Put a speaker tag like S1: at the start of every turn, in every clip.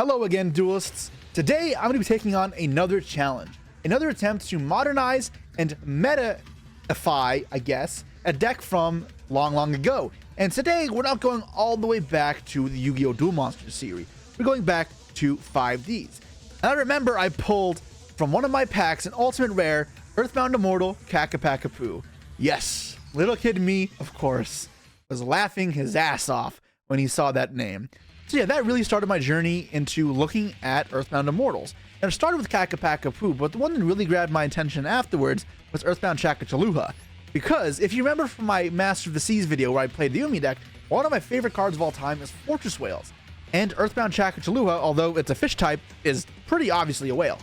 S1: Hello again, duelists. Today, I'm going to be taking on another challenge. Another attempt to modernize and meta-ify, I guess, a deck from long ago. And today, we're not going all the way back to the Yu-Gi-Oh! Duel Monsters series. We're going back to 5Ds. And I remember I pulled from one of my packs an ultimate rare, Earthbound Immortal Kakapakapu. Yes, little kid me, of course, was laughing his ass off when he saw that name. So yeah, that really started my journey into looking at Earthbound Immortals. And it started with Kakapakapu, but the one that really grabbed my attention afterwards was Earthbound Chakachaluha. Because if you remember from my Master of the Seas video where I played the Umi deck, one of my favorite cards of all time is Fortress Whales. And Earthbound Chakachaluha, although it's a fish type, is pretty obviously a whale.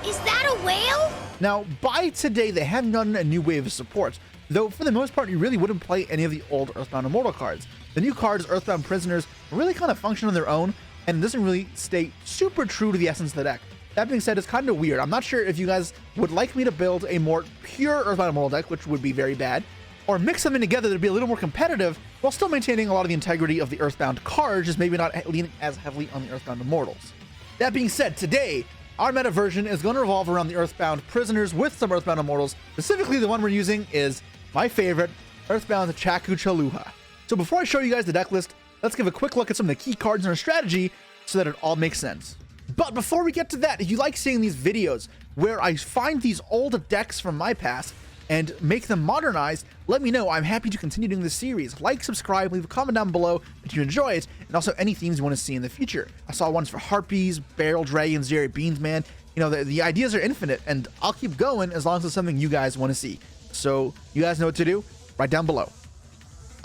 S2: Is that a whale?
S1: Now, by today, they haven't gotten a new wave of supports, though for the most part, you really wouldn't play any of the old Earthbound Immortal cards. The new cards, Earthbound Prisoners, really kind of function on their own, and doesn't really stay super true to the essence of the deck. That being said, it's kind of weird. I'm not sure if you guys would like me to build a more pure Earthbound Immortal deck, which would be very bad, or mix them in together to be a little more competitive, while still maintaining a lot of the integrity of the Earthbound cards, just maybe not leaning as heavily on the Earthbound Immortals. That being said, today, our meta version is going to revolve around the Earthbound Prisoners with some Earthbound Immortals. Specifically, the one we're using is my favorite, Earthbound Chakachaluha. So before I show you guys the deck list, let's give a quick look at some of the key cards in our strategy so that it all makes sense. But before we get to that, if you like seeing these videos where I find these old decks from my past and make them modernized, let me know. I'm happy to continue doing this series. Like, subscribe, leave a comment down below if you enjoy it, and also any themes you want to see in the future. I saw ones for Harpies, Barrel Dragons, Jerry Beans, man. You know, the ideas are infinite, and I'll keep going as long as it's something you guys want to see. So you guys know what to do, right down below.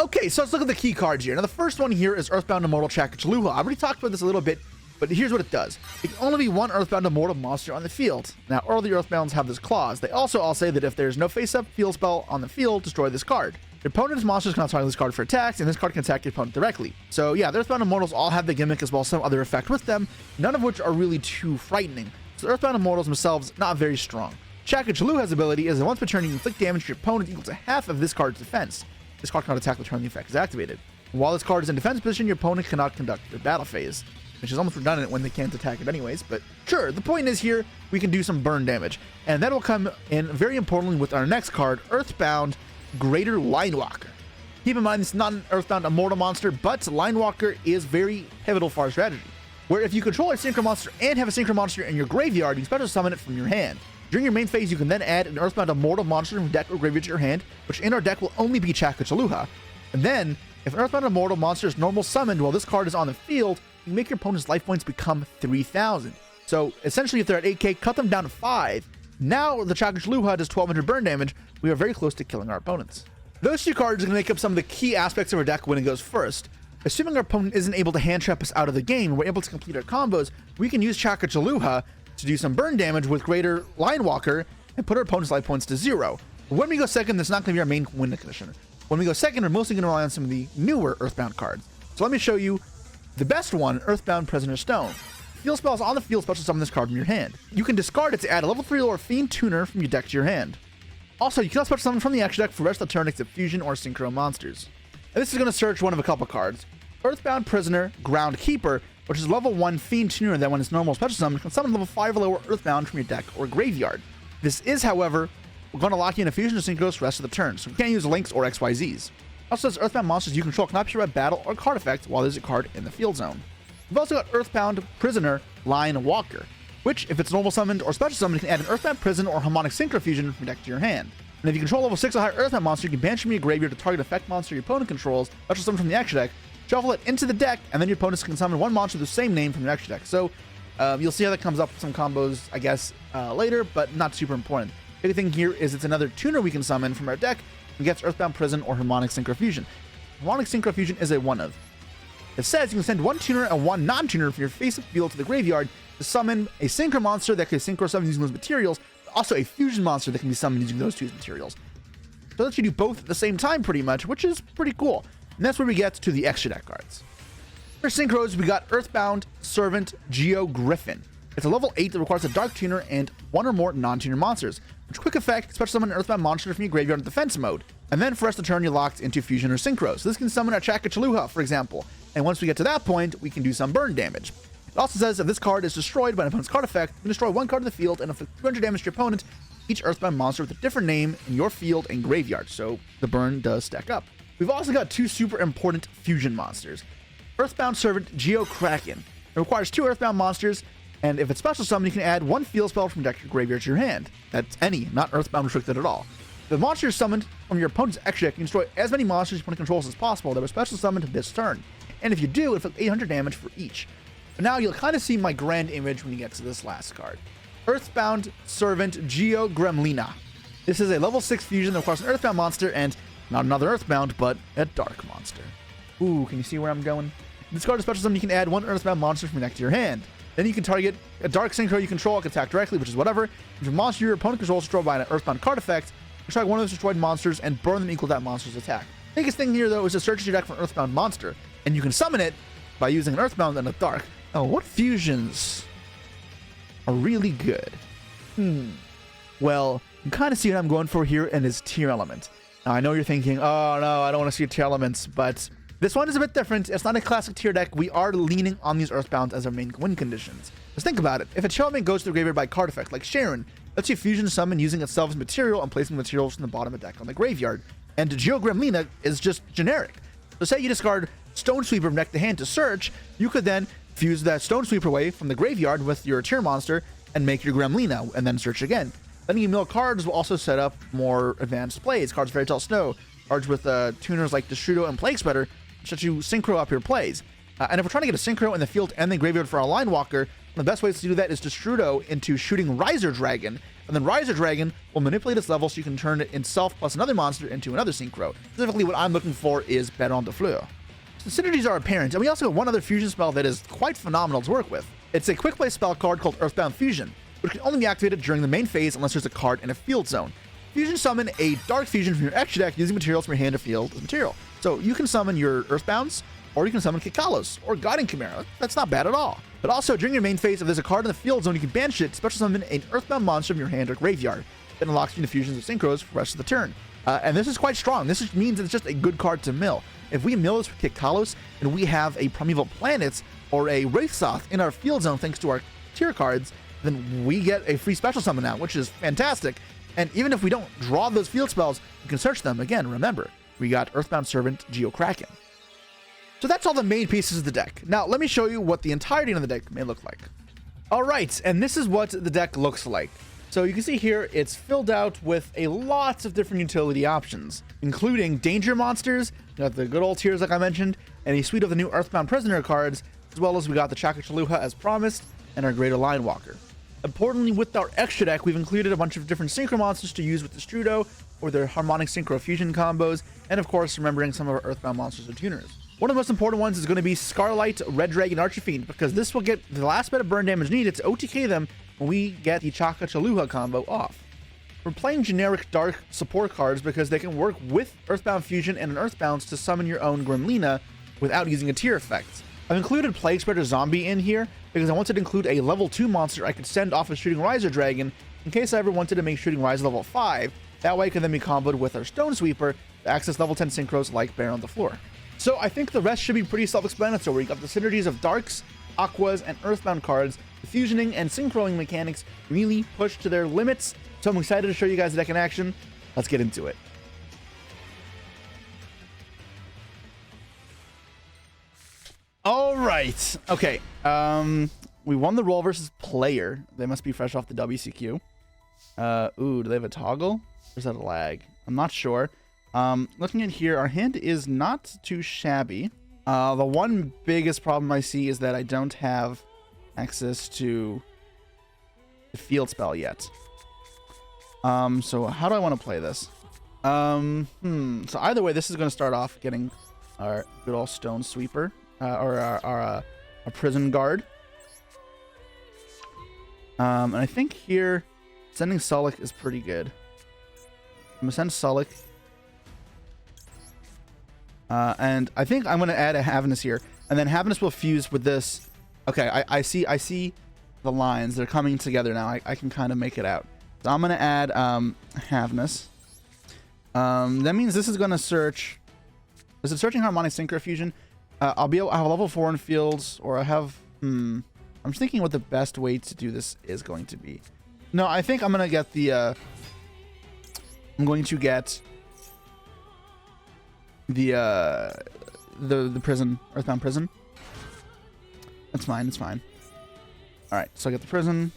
S1: Okay, so let's look at the key cards here. Now, the first one here is Earthbound Immortal Chakachaluha. I already talked about this a little bit, but here's what it does. It can only be one Earthbound Immortal monster on the field. Now, early Earthbounds have this clause. They also all say that if there's no face-up field spell on the field, destroy this card. Your opponent's monsters cannot target this card for attacks, and this card can attack your opponent directly. So yeah, the Earthbound Immortals all have the gimmick as well as some other effect with them, none of which are really too frightening. So the Earthbound Immortals themselves, not very strong. Chakachaluha's ability is that once per turn, you can inflict damage to your opponent equal to half of this card's defense. This card cannot attack the turn the effect is activated. While this card is in defense position, your opponent cannot conduct their battle phase, which is almost redundant when they can't attack it anyways, but sure, the point is here, we can do some burn damage, and that will come in very importantly with our next card, Earthbound Greater Linewalker. Keep in mind, this is not an Earthbound Immortal monster, but Linewalker is very pivotal for our strategy, where if you control a Synchro monster and have a Synchro monster in your graveyard, you can special summon it from your hand. During your main phase, you can then add an Earthbound Immortal monster from deck or graveyard to your hand, which in our deck will only be Chakachaluha. And then, if an Earthbound Immortal monster is normal summoned while this card is on the field, you can make your opponent's life points become 3,000. So essentially, if they're at 8k, cut them down to 5. Now the Chakachaluha does 1,200 burn damage. We are very close to killing our opponents. Those two cards are going to make up some of the key aspects of our deck when it goes first. Assuming our opponent isn't able to hand trap us out of the game and we're able to complete our combos, we can use Chakachaluha to do some burn damage with Greater Linewalker and put our opponent's life points to 0. When we go second, that's not going to be our main win conditioner. When we go second, we're mostly going to rely on some of the newer Earthbound cards. So let me show you the best one, Earthbound Prisoner Stone. Field spells on the field special summon this card from your hand. You can discard it to add a level 3 or Fiend Tuner from your deck to your hand. Also, you cannot special summon from the action deck for the rest of the turn except Fusion or Synchro monsters. And this is going to search one of a couple cards. Earthbound Prisoner Groundkeeper, which is level 1 Fiend Tuner that when it's normal special summon can summon level 5 or lower Earthbound from your deck or graveyard. This is, however, we're going to lock in a Fusion or Synchros for the rest of the turn, so we can't use Links or XYZs. Also says Earthbound monsters you control cannot be survived battle or card effect while there's a card in the field zone. We've also got Earthbound Prisoner Linewalker, which, if it's normal summoned or special summoned, can add an Earthbound Prison or Harmonic Synchro Fusion from your deck to your hand. And if you control level 6 or higher Earthbound monster, you can banish from your graveyard to target effect monster your opponent controls, special summon from the action deck, shuffle it into the deck, and then your opponents can summon one monster with the same name from your action deck. So you'll see how that comes up with some combos, I guess, later, but not super important. The big thing here is it's another tuner we can summon from our deck and gets Earthbound Prison or Harmonic Synchro Fusion. Harmonic Synchro Fusion is a one of. It says you can send one tuner and one non-tuner from your face-up field to the graveyard to summon a Synchro monster that can Synchro summon using those materials, but also a Fusion monster that can be summoned using those two materials. So that lets you do both at the same time pretty much, which is pretty cool. And that's where we get to the extra deck cards. For Synchros, we got Earthbound Servant Yugioh Griffin. It's a level 8 that requires a Dark Tuner and one or more non-tuner monsters, which quick effect, special summon an Earthbound monster from your graveyard in defense mode. And then for us to turn, you're locked into Fusion or Synchro. So this can summon our Chakachaluha, for example. And once we get to that point, we can do some burn damage. It also says if this card is destroyed by an opponent's card effect, you can destroy one card in the field and inflict 200 damage to your opponent, each Earthbound monster with a different name in your field and graveyard, so the burn does stack up. We've also got 2 super important fusion monsters. Earthbound Servant Yugioh Kraken. It requires 2 Earthbound monsters, and if it's special summon, you can add 1 field spell from deck to your graveyard to your hand. That's any, not Earthbound restricted at all. If the monster is summoned from your opponent's extra deck, you can destroy as many monsters your opponent controls as possible that were special summoned this turn. And if you do, inflict 800 damage for each. But now you'll kind of see my grand image when you get to this last card. Earthbound Servant Yugioh Gremlina. This is a level 6 fusion that requires an Earthbound monster and not another Earthbound, but a Dark monster. Ooh, can you see where I'm going? This card is special summon. You can add 1 Earthbound monster from your deck to your hand. Then you can target a Dark Synchro you control, can attack directly, which is whatever. If a monster your opponent controls is destroyed by an Earthbound card effect, you strike one of those destroyed monsters and burn them equal to that monster's attack. Biggest thing here, though, is to search your deck for an Earthbound monster, and you can summon it by using an Earthbound and a Dark. Now, what fusions are really good? Well, you kind of see what I'm going for here in his tier element. Now, I know you're thinking, oh no, I don't want to see tier elements, but this one is a bit different. It's not a classic tier deck. We are leaning on these Earthbounds as our main win conditions. Just think about it. If a tier element goes to the graveyard by card effect, like Sharon, lets you fusion summon using itself as material and placing materials from the bottom of the deck on the graveyard. And Yugioh Gremlina is just generic. So say you discard Stone Sweeper from deck to hand to search, you could then fuse that Stone Sweeper away from the graveyard with your tier monster and make your Gremlina, and then search again. Letting you mill cards will also set up more advanced plays. Cards Fairy Tale Snow, cards with tuners like Destrudo and Plague Spreader, which let you synchro up your plays. And if we're trying to get a synchro in the field and the graveyard for our Line Walker, one of the best ways to do that is Destrudo into shooting Riser Dragon, and then Riser Dragon will manipulate its level so you can turn it itself plus another monster into another synchro. Specifically, what I'm looking for is Baron de Fleur. The synergies are apparent, and we also have one other fusion spell that is quite phenomenal to work with. It's a quick play spell card called Earthbound Fusion, which can only be activated during the main phase unless there's a card in a field zone. Fusion summon a Dark Fusion from your extra deck using materials from your hand or field as material. So you can summon your Earthbounds, or you can summon Kikalos, or Guiding Chimera. That's not bad at all. But also, during your main phase, if there's a card in the field zone, you can banish it, special summon an Earthbound monster from your hand or graveyard. That unlocks you the fusions of synchros for the rest of the turn. And this is quite strong. This means it's just a good card to mill. If we mill this with Kikalos, and we have a Primeval Planets or a Wraithsoth in our field zone thanks to our tier cards, then we get a free special summon now, which is fantastic. And even if we don't draw those field spells, we can search them. Again, remember, we got Earthbound Servant Yugioh Kraken. So that's all the main pieces of the deck. Now, let me show you what the entirety of the deck may look like. All right, and this is what the deck looks like. So you can see here, it's filled out with a lots of different utility options, including danger monsters, got the good old tiers like I mentioned, and a suite of the new Earthbound Prisoner cards, as well as we got the Chaka Chaluha as promised, and our Greater Line Walker. Importantly, with our extra deck, we've included a bunch of different synchro monsters to use with the Destrudo, or their harmonic synchro fusion combos, and of course, remembering some of our Earthbound monsters or tuners. One of the most important ones is going to be Scarlight, Red Dragon, Archfiend, because this will get the last bit of burn damage needed to OTK them when we get the Chaka Chaluha combo off. We're playing generic Dark support cards because they can work with Earthbound Fusion and an Earthbounds to summon your own Gremlina without using a tier effect. I've included Plague Spreader Zombie in here because I wanted to include a level 2 monster I could send off as Shooting Riser Dragon in case I ever wanted to make Shooting Riser level 5. That way it can then be comboed with our Stone Sweeper to access level 10 synchros like Baron on the Floor. So I think the rest should be pretty self-explanatory. You got the synergies of Darks, Aquas, and Earthbound cards. The fusioning and synchroing mechanics really push to their limits. So I'm excited to show you guys the deck in action. Let's get into it. All right. Okay. We won the roll versus player. They must be fresh off the WCQ. Ooh, do they have a toggle? Or is that a lag? I'm not sure. Looking at here, our hand is not too shabby. The one biggest problem I see is that I don't have access to the field spell yet. So how do I want to play this? So either way, this is going to start off getting our good old Stone Sweeper, or our Prison Guard. And I think here, sending Sullick is pretty good. I'm going to send Sullick. And I think I'm going to add a Havnus here. And then Havnus will fuse with this. Okay, I see the lines. They're coming together now. I can kind of make it out. So I'm going to add Havnus. That means this is going to search. Is it searching Harmonic Synchro Fusion? I'll have a level 4 in fields, or I have... I'm just thinking what the best way to do this is going to be. No, I think I'm gonna get the I'm going to get the prison, Earthbound prison. That's fine, it's fine. Alright, so I get the prison.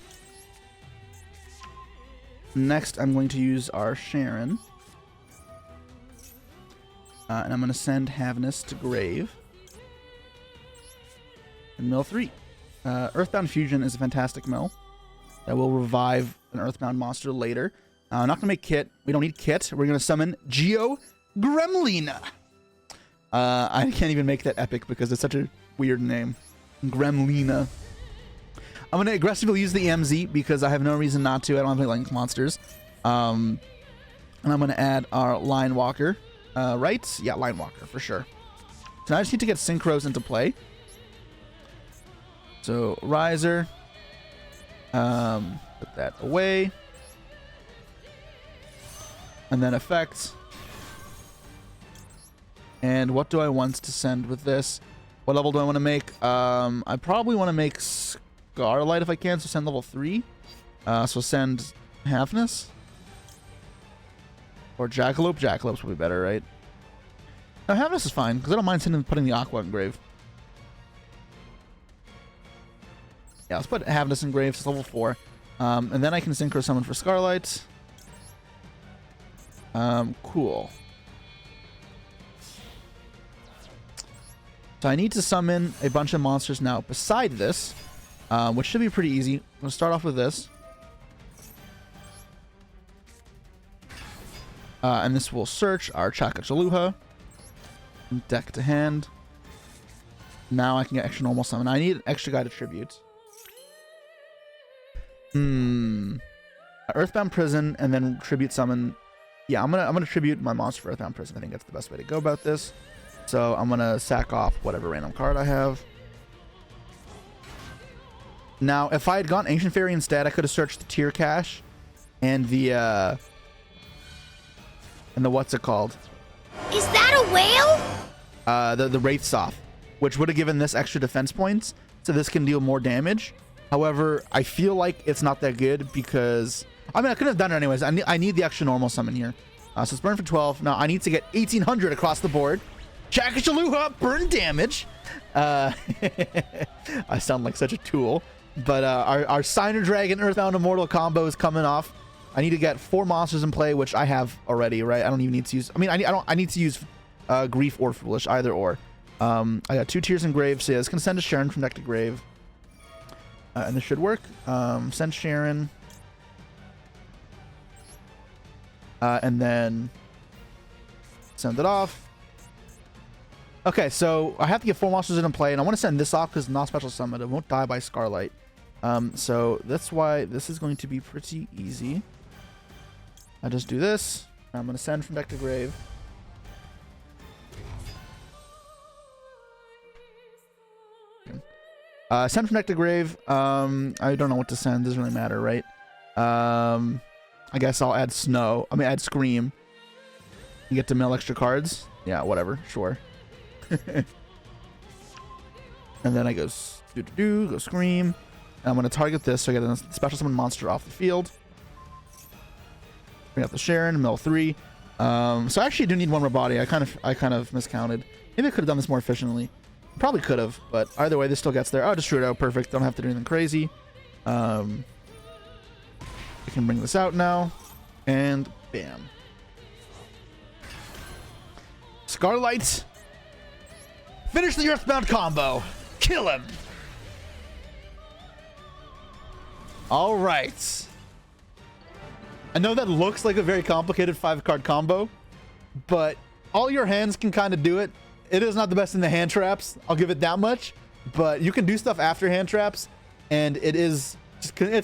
S1: Next, I'm going to use our Sharon. And I'm going to send Havnus to Grave. And mill 3. Earthbound Fusion is a fantastic mill that will revive an Earthbound monster later. I'm not going to make Kit. We don't need Kit. We're going to summon Yugioh Gremlina. I can't even make that epic because it's such a weird name. Gremlina. I'm going to aggressively use the EMZ because I have no reason not to. I don't have any Link monsters. And I'm going to add our Line Walker. Right? Yeah, Line Walker for sure. So now I just need to get Synchros into play. So, Riser. Put that away. And then Effects. And what do I want to send with this? What level do I want to make? I probably want to make Scarlight if I can, so send level 3. So send Havnus. Or Jackalope. Jackalope's probably better, right? No, Havnus is fine, because I don't mind putting the Aqua in Grave. Yeah, let's put Havnus in Grave, so level 4. And then I can Synchro Summon for Scarlight. Cool. So I need to summon a bunch of monsters now beside this, which should be pretty easy. I'm going to start off with this. And this will search our Chakachaluha. Deck to hand. Now I can get extra normal summon. I need an extra guy to tribute. Earthbound Prison and then tribute summon. Yeah, I'm gonna tribute my monster for Earthbound Prison. I think that's the best way to go about this. So I'm gonna sack off whatever random card I have. Now, if I had gone Ancient Fairy instead, I could have searched the tier cache and the what's it called?
S2: Is that a whale?
S1: The Wraith Soth, which would have given this extra defense points, so this can deal more damage. However, I feel like it's not that good because I mean I could have done it anyways. I need the extra normal summon here. So it's burn for 12. Now I need to get 1800 across the board. Chakachaluha, burn damage. I sound like such a tool. But our Signer Dragon Earthbound Immortal combo is coming off. I need to get 4 monsters in play, which I have already, right? I don't even need to use. I mean, I need to use Grief or Foolish, either or. I got 2 Tears in Grave, so yeah, it's gonna send a Sharon from deck to grave, and this should work. Send Sharon, and then send it off. Okay, so I have to get 4 monsters in play, and I want to send this off because not special summon. It won't die by Scarlight. So that's why this is going to be pretty easy. I just do this. I'm going to send from deck to grave. Send from deck to grave. I don't know what to send. Doesn't really matter, right? I guess I'll add Snow. I mean, add Scream. You get to mill extra cards. Yeah, whatever. Sure. And then I go go Scream. And I'm going to target this so I get a special summon monster off the field. Bring up the Sharon, mill 3. So I actually do need 1 more body. I kind of miscounted. Maybe I could have done this more efficiently. Probably could have, but either way, this still gets there. Oh, destroyed out. Perfect. Don't have to do anything crazy. I can bring this out now. And bam. Scarlight. Finish the Earthbound combo. Kill him. All right. I know that looks like a very complicated 5-card combo, but all your hands can kind of do it. It is not the best in the hand traps. I'll give it that much, but you can do stuff after hand traps, and it's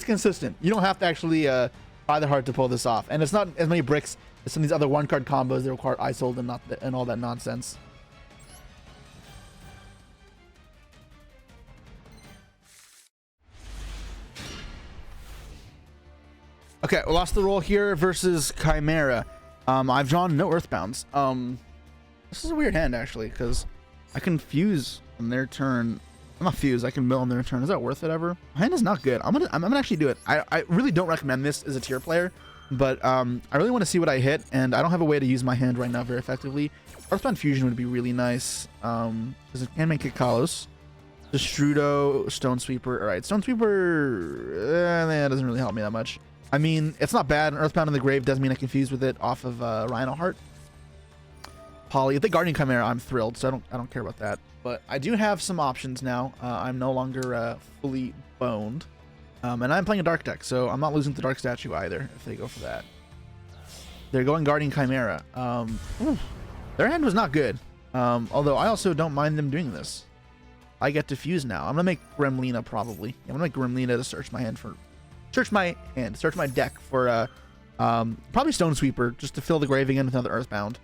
S1: consistent. You don't have to actually try that hard to pull this off, and it's not as many bricks as some of these other 1-card combos that require Isold and all that nonsense. Okay, we lost the roll here versus Chimera. I've drawn no Earthbounds. This is a weird hand, actually, because I can fuse on their turn I'm not fused. I can mill on their turn. Is that worth it ever? My hand is not good. I'm gonna actually do it. I really don't recommend this as a tier player, but I really want to see what I hit, and I don't have a way to use my hand right now very effectively. Earthbound Fusion would be really nice, because it can make it Kalos. Destrudo, Stone Sweeper. All right, Stone Sweeper, that doesn't really help me that much. I mean, it's not bad. Earthbound in the grave does mean I confuse with it off of Rhino Heart. Poly, if they Guardian Chimera, I'm thrilled, so I don't care about that. But I do have some options now. I'm no longer fully boned, and I'm playing a dark deck, so I'm not losing the dark statue either if they go for that. They're going Guardian Chimera. Their hand was not good, although I also don't mind them doing this. I get to fuse now. I'm gonna make Gremlina probably. Yeah, I'm gonna make Gremlina to search my deck for probably Stone Sweeper just to fill the grave again with another Earthbound.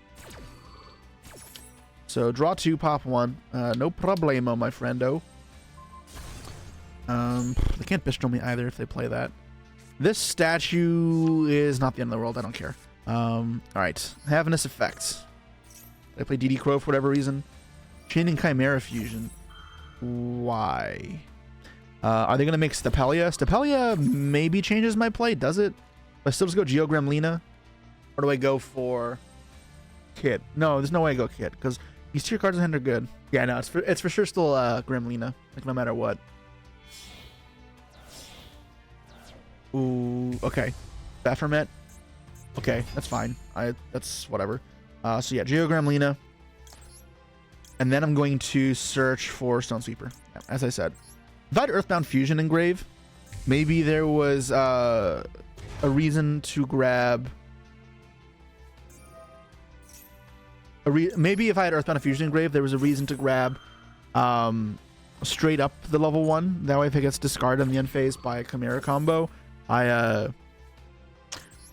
S1: So draw 2, pop 1. No problemo, my friendo. They can't bistro me either if they play that. This statue is not the end of the world. I don't care. All right, Havernous Effects. They play DD Crow for whatever reason. Chaining Chimera Fusion. Why? Are they gonna make Stapelia? Stapelia maybe changes my play. Does it? I still just go Geo Gremlina, or do I go for Kid? No, there's no way I go Kid because these tier cards in hand are good. Yeah, no, it's for sure still Gremlina, like no matter what. Ooh, okay. Baphomet. Okay, that's fine. That's whatever. So yeah, Geo Gremlina. And then I'm going to search for Stone Sweeper, as I said. If I had Earthbound Fusion engrave, maybe there was a reason to grab... maybe if I had Earthbound Fusion engrave, there was a reason to grab straight up the level 1. That way if it gets discarded on the end phase by a Chimera combo, I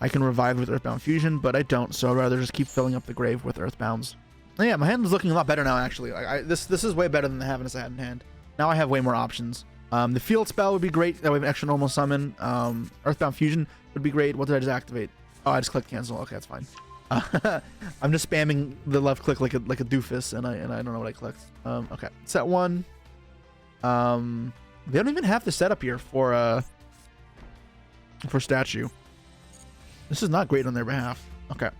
S1: can revive with Earthbound Fusion, but I don't, so I'd rather just keep filling up the grave with Earthbounds. Yeah, my hand is looking a lot better now, actually. Like this is way better than the Havernous I had in hand. Now I have way more options. The field spell would be great. That way, an extra normal summon. Earthbound Fusion would be great. What did I just activate? Oh, I just clicked cancel. Okay, that's fine. I'm just spamming the left click like a doofus, and I don't know what I clicked. Okay, set 1. They don't even have the setup here for statue. This is not great on their behalf. Okay.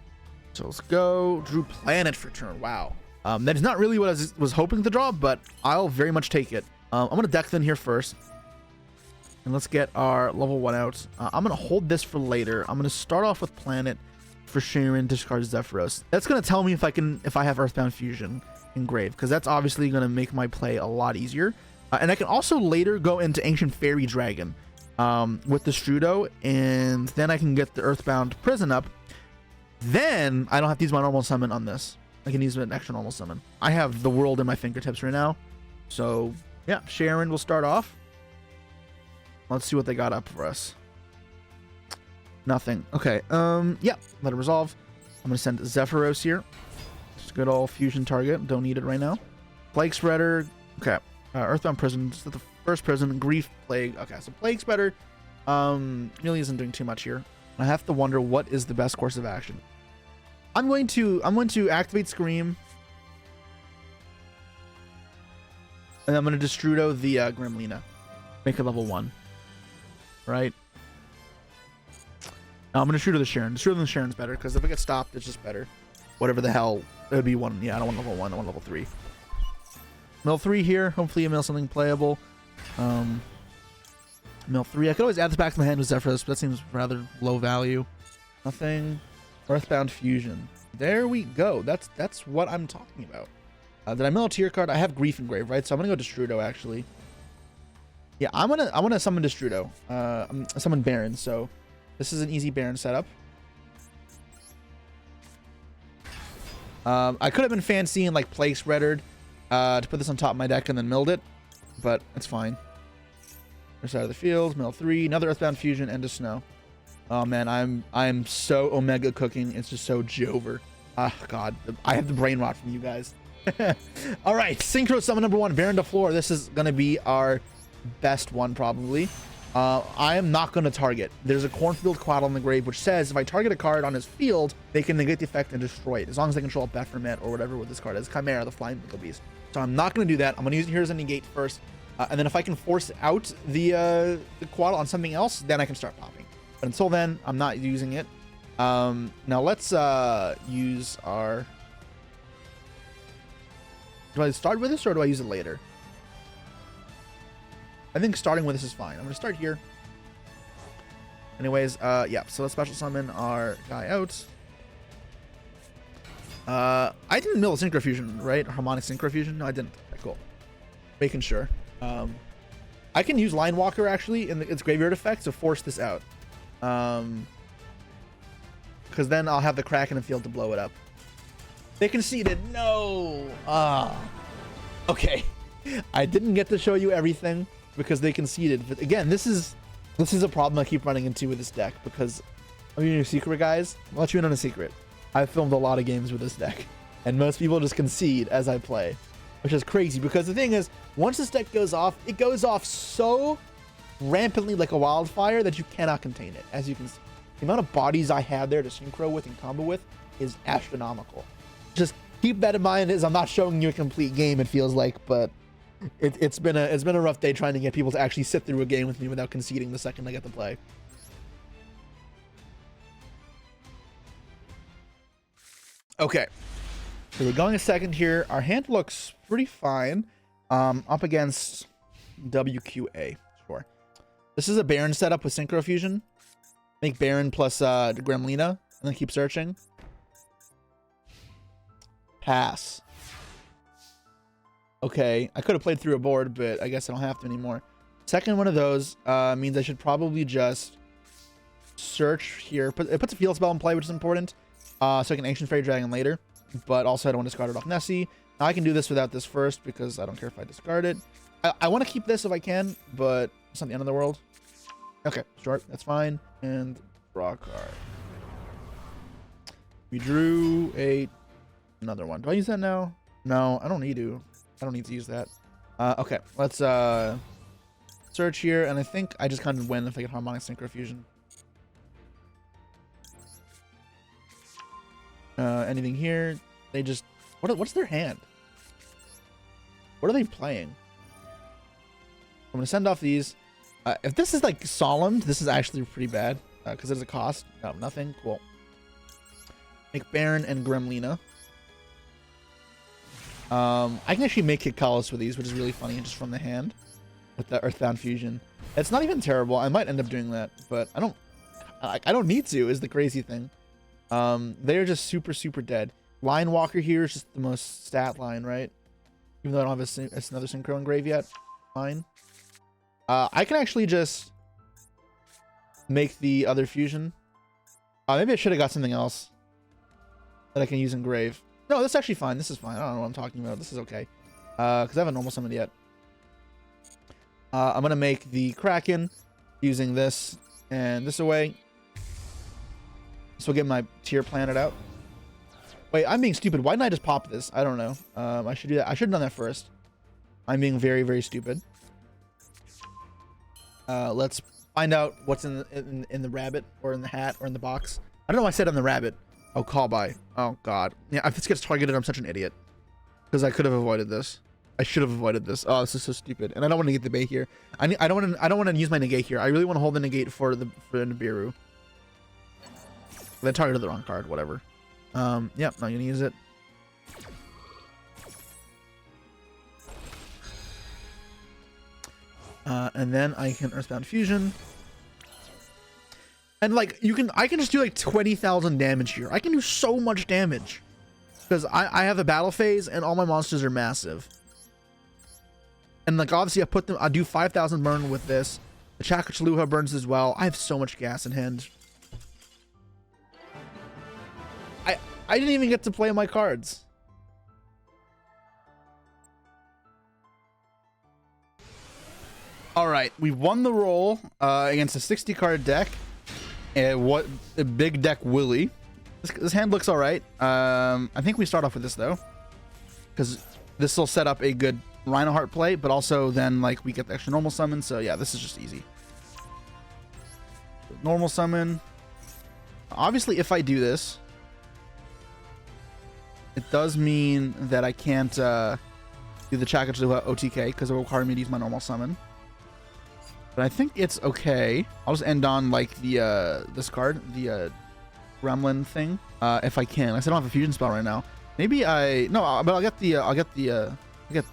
S1: So let's go. Drew Planet for turn. Wow. That is not really what I was hoping to draw, but I'll very much take it. I'm going to deck them here first. And let's get our level 1 out. I'm going to hold this for later. I'm going to start off with Planet for Sharon, discard Zephyros. That's going to tell me if I have Earthbound Fusion engraved, because that's obviously going to make my play a lot easier. And I can also later go into Ancient Fairy Dragon with the Strudo, and then I can get the Earthbound Prison up. Then I don't have to use my normal summon on this. I can use an extra normal summon. I have the world in my fingertips right now. So yeah, Sharon will start off. Let's see what they got up for us. Nothing. Okay. Yeah, let it resolve. I'm gonna send Zephyros here. Just good old fusion target. Don't need it right now. Plague Spreader. Okay. Earthbound Prison. This is the first prison. Grief Plague. Okay, so Plague Spreader really isn't doing too much here. I have to wonder what is the best course of action. I'm going to activate Scream, and I'm going to Destrudo the Gremlina, make it level 1. Right. Now I'm going to Destrudo the Sharon. Destrudo the Sharon's better because if it gets stopped, it's just better. Whatever the hell, it would be 1. Yeah, I don't want level 1. I want level 3. Mill 3 here. Hopefully, you mill something playable. Mill 3. I could always add this back to my hand with Zephyros, but that seems rather low value. Nothing. Earthbound Fusion. There we go. That's what I'm talking about. Did I mill a tier card? I have Grief Engrave, right? So I'm gonna go Destrudo actually. Yeah, I wanna summon Destrudo. Summon Baron. So this is an easy Baron setup. I could have been fancying like Plague Spreadered to put this on top of my deck and then milled it, but it's fine. Other side of the field, mill 3, another Earthbound Fusion, and a Snow. Oh man, I'm so Omega cooking. It's just so Jover. Ah, God, I have the brain rot from you guys. All right, Synchro Summon number 1, Baron de Floor. This is gonna be our best one probably. I am not gonna target. There's a Cornfield Quaddle in the grave which says if I target a card on his field, they can negate the effect and destroy it as long as they control Baphomet or whatever with this card is. Chimera, the Flying Mythical Beast. So I'm not gonna do that. I'm gonna use it here as a negate first. And then if I can force out the Quaddle on something else, then I can start popping. But until then, I'm not using it. Now let's use our... Do I start with this or do I use it later? I think starting with this is fine. I'm going to start here. Anyways, yeah, so let's special summon our guy out. I didn't mill Synchro Fusion, right? Harmonic Synchro Fusion? No, I didn't. Okay, cool. Making sure. I can use Line Walker actually in its graveyard effect to force this out. Because then I'll have the Kraken in the field to blow it up. They conceded. No. Okay. I didn't get to show you everything because they conceded. But again, this is a problem I keep running into with this deck because I'm your secret, guys. I'll let you in on a secret. I've filmed a lot of games with this deck, and most people just concede as I play, which is crazy because the thing is, once this deck goes off, it goes off so rampantly like a wildfire that you cannot contain it. As you can see, the amount of bodies I have there to synchro with and combo with is astronomical. Just keep that in mind as I'm not showing you a complete game, it feels like, but it's been a rough day trying to get people to actually sit through a game with me without conceding the second I get to play. Okay, so we're going a second here. Our hand looks pretty fine. Up against WQA, sure. This is a Baron setup with Synchro Fusion. Make Baron plus Gremlina, and then keep searching. Pass. Okay, I could have played through a board, but I guess I don't have to anymore. Second one of those means I should probably just search here. It puts a field spell in play, which is important. So I can Ancient Fairy Dragon later, but also I don't want to discard it off Nessie. Now I can do this without this first because I don't care if I discard it. I want to keep this if I can, but it's not the end of the world. Okay, sure, that's fine. And draw a card. We drew another one. Do I use that now? No, I don't need to. I don't need to use that. Okay, let's search here, and I think I just kind of win if I get Harmonic Synchro Fusion. Anything here? They just... What's their hand? What are they playing? I'm going to send off these. If this is like Solemn, this is actually pretty bad. Because there's a cost. No, nothing. Cool. Make Baron and Gremlina. I can actually make Kikalis with these, which is really funny, just from the hand. With the Earthbound Fusion. It's not even terrible. I might end up doing that. But I don't need to, is the crazy thing. They're just super, super dead. Line Walker here is just the most stat line, right? Even though I don't have another Synchro engrave yet. Fine. I can actually just make the other fusion. Maybe I should have got something else that I can use engrave. No, that's actually fine. This is fine. I don't know what I'm talking about. This is okay. Because I haven't normal summoned yet. I'm going to make the Kraken using this and this away. This will get my tier planet out. Wait, I'm being stupid. Why didn't I just pop this? I don't know. I should do that. I should have done that first. I'm being very, very stupid. Let's find out what's in the rabbit or in the hat or in the box. I don't know why I said on the rabbit. Oh, call by. Oh, God. Yeah, if this gets targeted, I'm such an idiot. Because I could have avoided this. I should have avoided this. Oh, this is so stupid. And I don't want to get the bait here. I don't want to use my negate here. I really want to hold the negate for Nibiru. They targeted the wrong card, whatever. Yep, not gonna use it. And then I can Earthbound Fusion. And like I can just do like 20,000 damage here. I can do so much damage. Because I have a battle phase and all my monsters are massive. And like obviously I do 5,000 burn with this. The Chakachaluha burns as well. I have so much gas in hand. I didn't even get to play my cards. All right, we won the roll against a 60 card deck. What a big deck Willy. This hand looks all right. I think we start off with this though, because this will set up a good Rhinoheart play, but also then like we get the extra normal summon. So yeah, this is just easy. Normal summon. Obviously, if I do this, it does mean that I can't do the Chakachua OTK because it will require me to use my normal summon. But I think it's okay. I'll just end on like the this card, the Gremlin thing, if I can. I don't have a fusion spell right now. Maybe but I'll get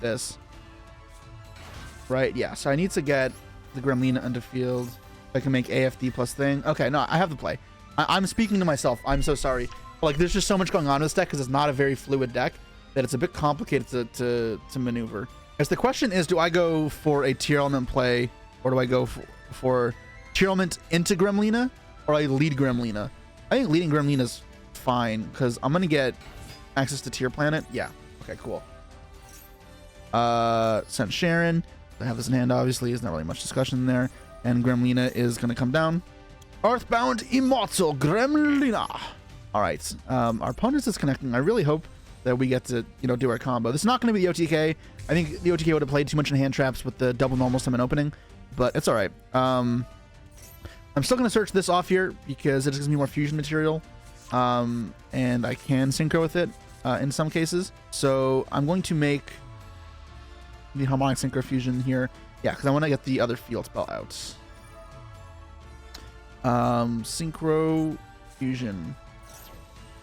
S1: this. Right, yeah. So I need to get the Gremlina under field. I can make AFD plus thing. Okay, no, I have the play. I'm speaking to myself. I'm so sorry. Like, there's just so much going on in this deck because it's not a very fluid deck that it's a bit complicated to maneuver. As the question is, do I go for a tier element play, or do I go for tier element into Gremlina, or I lead Gremlina? I think leading Gremlina is fine because I'm gonna get access to tier planet. Yeah. Okay. Cool. Sent Sharon. I have this in hand. Obviously, there's not really much discussion there. And Gremlina is gonna come down. Earthbound Immortal Gremlina. All right. Our opponent's disconnecting. I really hope that we get to, do our combo. This is not going to be the OTK. I think the OTK would have played too much in hand traps with the double normal summon opening, but it's all right. I'm still going to search this off here because it just gives me more fusion material, and I can synchro with it in some cases. So I'm going to make the harmonic synchro fusion here. Yeah, because I want to get the other field spell out. Synchro fusion.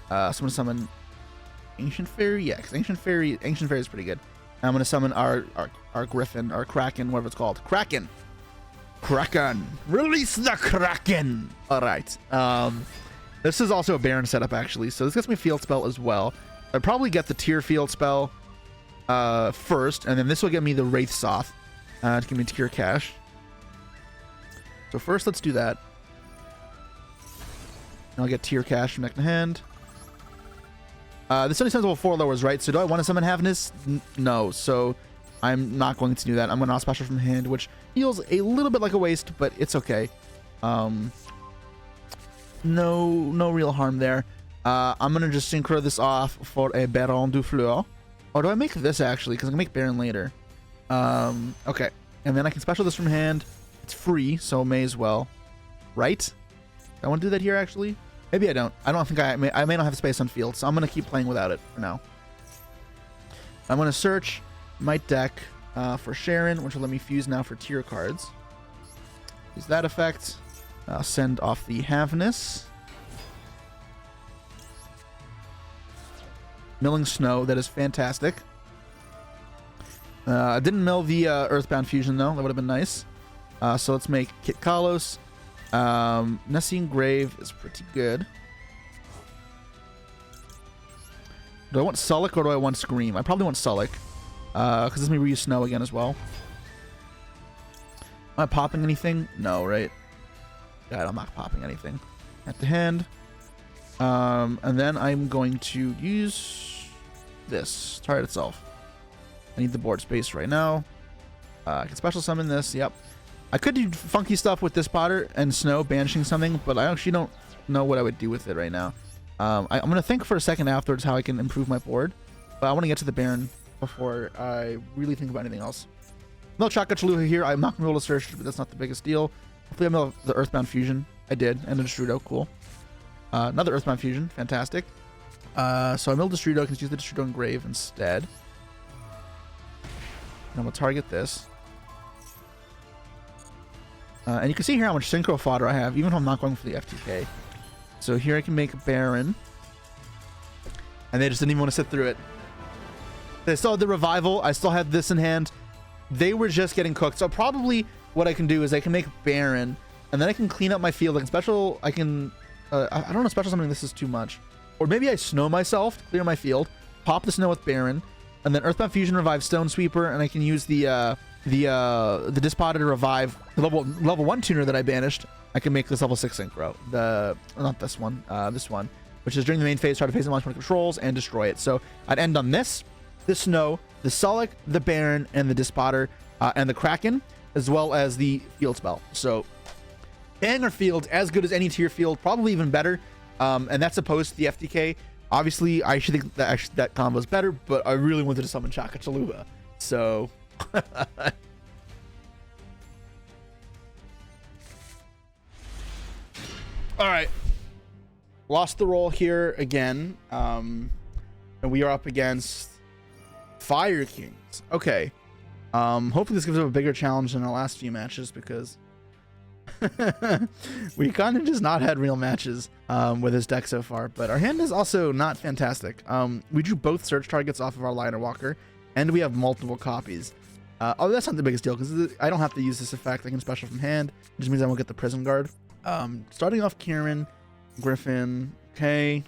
S1: So I'm going to summon Ancient Fairy. Yeah, because Ancient Fairy is pretty good. And I'm going to summon our Griffin, our Kraken, whatever it's called. Kraken! Release the Kraken! Alright. This is also a Baron setup, actually. So this gets me field spell as well. I'd probably get the tier field spell first, and then this will get me the Wraith Soth to give me tier cash. So first, let's do that. And I'll get tier cash from neck to hand. This only sends level 4 lowers, right? So do I want to summon Havness? No. So I'm not going to do that. I'm going to special from hand, which feels a little bit like a waste, but it's okay. No real harm there. I'm going to just synchro this off for a Baron du Fleur. Or do I make this, actually? Because I can make Baron later. Okay. And then I can special this from hand. It's free, so may as well. Right? I want to do that here, actually. Maybe I don't. I don't think I may not have space on field, so I'm going to keep playing without it for now. I'm going to search my deck for Sharon, which will let me fuse now for tier cards. Use that effect. Send off the Havness. Milling Snow. That is fantastic. I didn't mill the Earthbound fusion, though. That would have been nice. So let's make Kit Kalos. Nessian Grave is pretty good. Do I want Sullick or do I want Scream? I probably want Sullick. Because this may reuse Snow again as well. Am I popping anything? No, right? God, I'm not popping anything. At the hand. And then I'm going to use this. Target itself. I need the board space right now. I can special summon this. Yep. I could do funky stuff with this Potter and Snow, banishing something, but I actually don't know what I would do with it right now. I'm going to think for a second afterwards how I can improve my board, but I want to get to the Baron before I really think about anything else. No Chakachua here. I'm not going to be able to search, but that's not the biggest deal. Hopefully I mill the Earthbound Fusion. I did, and a Destrudo. Cool. Another Earthbound Fusion. Fantastic. So I milled Destrudo. I can use the Destrudo in Grave instead. And I'm going to target this. And you can see here how much synchro fodder I have, even if I'm not going for the FTK. So here I can make a Baron. And they just didn't even want to sit through it. They still had the Revival. I still had this in hand. They were just getting cooked. So probably what I can do is I can make Baron, and then I can clean up my field. I don't know, special something this is too much. Or maybe I Snow myself to clear my field, pop the Snow with Baron, and then Earthbound Fusion revive Stone Sweeper, and I can use the Dispotter to revive the level 1 tuner that I banished. I can make this level 6 synchro. Not this one, this one, which is during the main phase, try to phase and launch one controls and destroy it. So I'd end on this, the Snow, the Sullick, the Baron, and the Dispotter, and the Kraken, as well as the field spell. So banger field, as good as any tier field, probably even better. And that's opposed to the FTK. Obviously, I should think that that combo is better, but I really wanted to summon Chakachua. So all right, lost the roll here again, and we are up against Fire Kings. Okay. Hopefully this gives them a bigger challenge than our last few matches, because we kind of just not had real matches with this deck so far. But our hand is also not fantastic. We drew both search targets off of our Liner Walker, and we have multiple copies. Although that's not the biggest deal, because I don't have to use this effect. I can special from hand. It just means I won't get the Prison Guard. Starting off Kieran, Griffin, okay.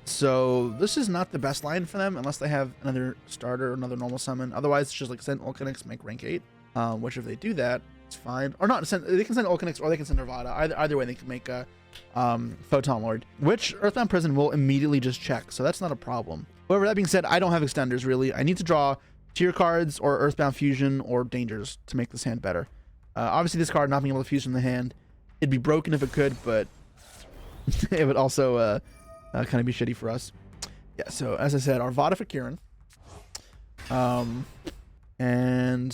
S1: So this is not the best line for them unless they have another starter or another normal summon. Otherwise, it's just like send Ulcanix, make rank 8. Which if they do that, it's fine. Or not, they can send Ulcanix or they can send Arvada. Either way, they can make a Photon Lord, which Earthbound Prison will immediately just check. So that's not a problem. However, that being said, I don't have extenders really. I need to draw tier cards or Earthbound Fusion or Dangers to make this hand better. Obviously, this card not being able to fuse from the hand, it'd be broken if it could, but it would also kind of be shitty for us. Yeah, so as I said, Arvada for Kieran. And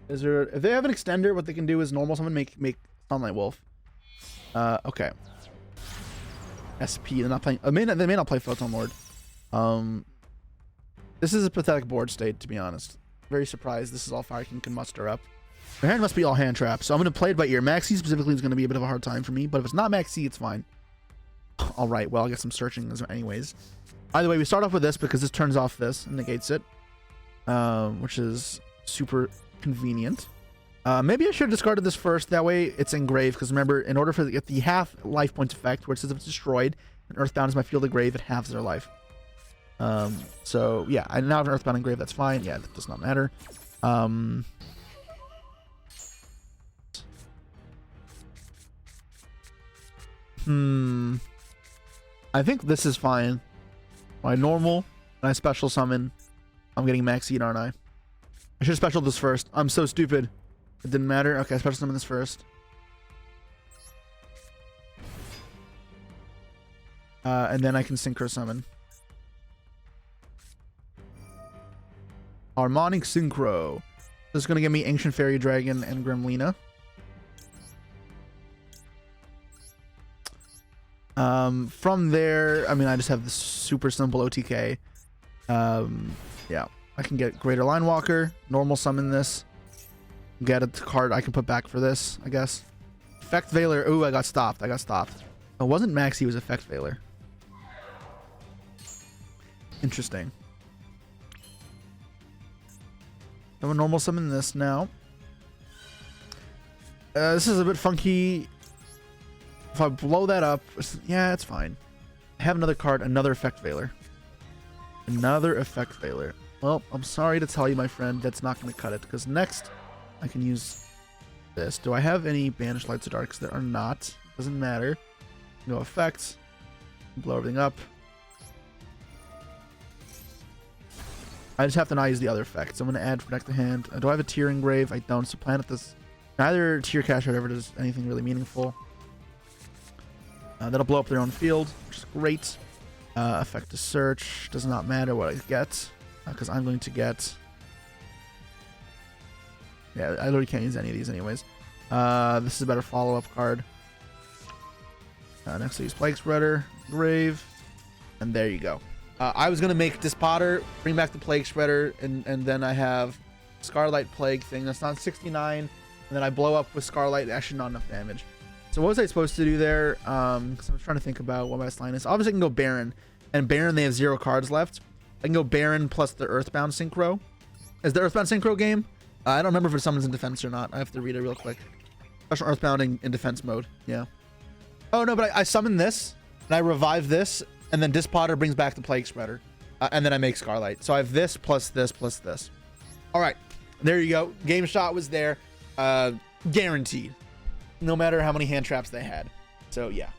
S1: is there, if they have an extender, what they can do is normal summon, make Sunlight Wolf. Okay. SP, they're not playing, they may not play Photon Lord. This is a pathetic board state, to be honest. Very surprised this is all Fire King can muster up. Their hand must be all hand traps, so I'm going to play it by ear. Maxi specifically is going to be a bit of a hard time for me, but if it's not Maxi, it's fine. All right, well, I guess I'm searching anyways. Either way, we start off with this because this turns off this and negates it, which is super convenient. Maybe I should have discarded this first. That way it's engraved, because remember, in order for to get the half life points effect, where it says if it's destroyed and Earthbound is my field of grave, it halves their life. So yeah, I now have an Earthbound engraved. That's fine. Yeah, that does not matter. I think this is fine. My normal and I special summon. I'm getting Maxied, aren't I? I should have special this first. I'm so stupid. It didn't matter. Okay, I special summon this first. And then I can Synchro Summon. Harmonic Synchro. This is going to give me Ancient Fairy Dragon and Gremlina. From there, I mean, I just have this super simple OTK. Yeah, I can get Greater Line Walker, normal summon this, get a card I can put back for this, I guess. Effect Veiler. Ooh, I got stopped. It wasn't Maxi, it was Effect Veiler. Interesting. I'm gonna normal summon this now. This is a bit funky. If I blow that up, yeah, it's fine. I have another card, another Effect Veiler. Another Effect Veiler. Well, I'm sorry to tell you, my friend, that's not going to cut it, because next I can use this. Do I have any Banished Lights of Darks? There are not. Doesn't matter. No effects. Blow everything up. I just have to not use the other effects. I'm going to add Protect the Hand. Do I have a Tier Engrave? I don't. So Planet this. Neither Tier Cash or whatever does anything really meaningful. That'll blow up their own field, which is great. Effect to search. Does not matter what I get, because I'm going to get... Yeah, I literally can't use any of these anyways. This is a better follow-up card. Next I use Plague Spreader, Grave, and there you go. I was going to make Dispotter, bring back the Plague Spreader, and then I have Scarlight Plague thing. That's not 69, and then I blow up with Scarlight, actually not enough damage. So what was I supposed to do there? Because I'm trying to think about what my best line is. Obviously I can go Baron, and Baron they have 0 cards left. I can go Baron plus the Earthbound Synchro. Is the Earthbound Synchro game? I don't remember if it summons in defense or not. I have to read it real quick. Special Earthbound in defense mode. Yeah. Oh no, but I summon this, and I revive this, and then Dispotter brings back the Plague Spreader, and then I make Scarlight. So I have this plus this plus this. All right, there you go. Game shot was there, guaranteed. No matter how many hand traps they had. So yeah,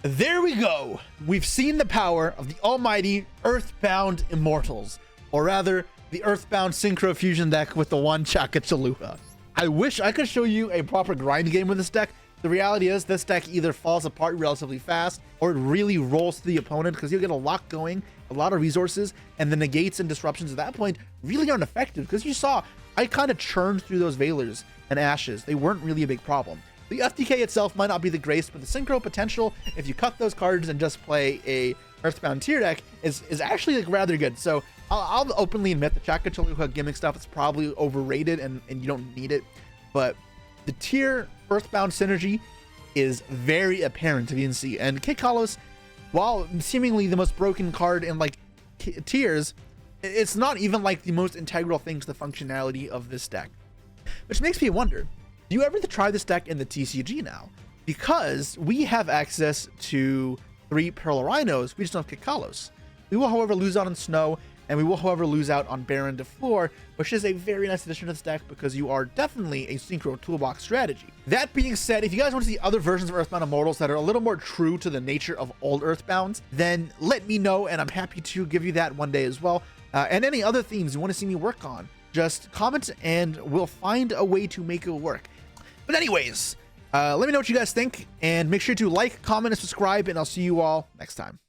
S1: there we go. We've seen the power of the almighty Earthbound Immortals, or rather the Earthbound Synchro Fusion deck with the one Chaka Chalupa. I wish I could show you a proper grind game with this deck. The reality is this deck either falls apart relatively fast or it really rolls to the opponent, because you'll get a lot going, a lot of resources, and the negates and disruptions at that point really aren't effective, because you saw I kind of churned through those Veilers and Ashes. They weren't really a big problem. The FTK itself might not be the greatest, but the synchro potential, if you cut those cards and just play a Earthbound tier deck is actually like rather good. So I'll openly admit the Chakra Chalupa gimmick stuff is probably overrated and you don't need it, but the tier Earthbound synergy is very apparent, if you can see. And Kid Kalos, while seemingly the most broken card in like tiers, it's not even like the most integral thing to the functionality of this deck, which makes me wonder, do you ever try this deck in the TCG now? Because we have access to 3 Pearl Rhinos, we just don't have Kid Kalos. We will, however, lose out on Snow, and we will, however, lose out on Baron de Fleur, which is a very nice addition to this deck because you are definitely a Synchro Toolbox strategy. That being said, if you guys want to see other versions of Earthbound Immortals that are a little more true to the nature of old Earthbounds, then let me know, and I'm happy to give you that one day as well. And any other themes you want to see me work on, just comment and we'll find a way to make it work. But anyways, let me know what you guys think, and make sure to like, comment, and subscribe, and I'll see you all next time.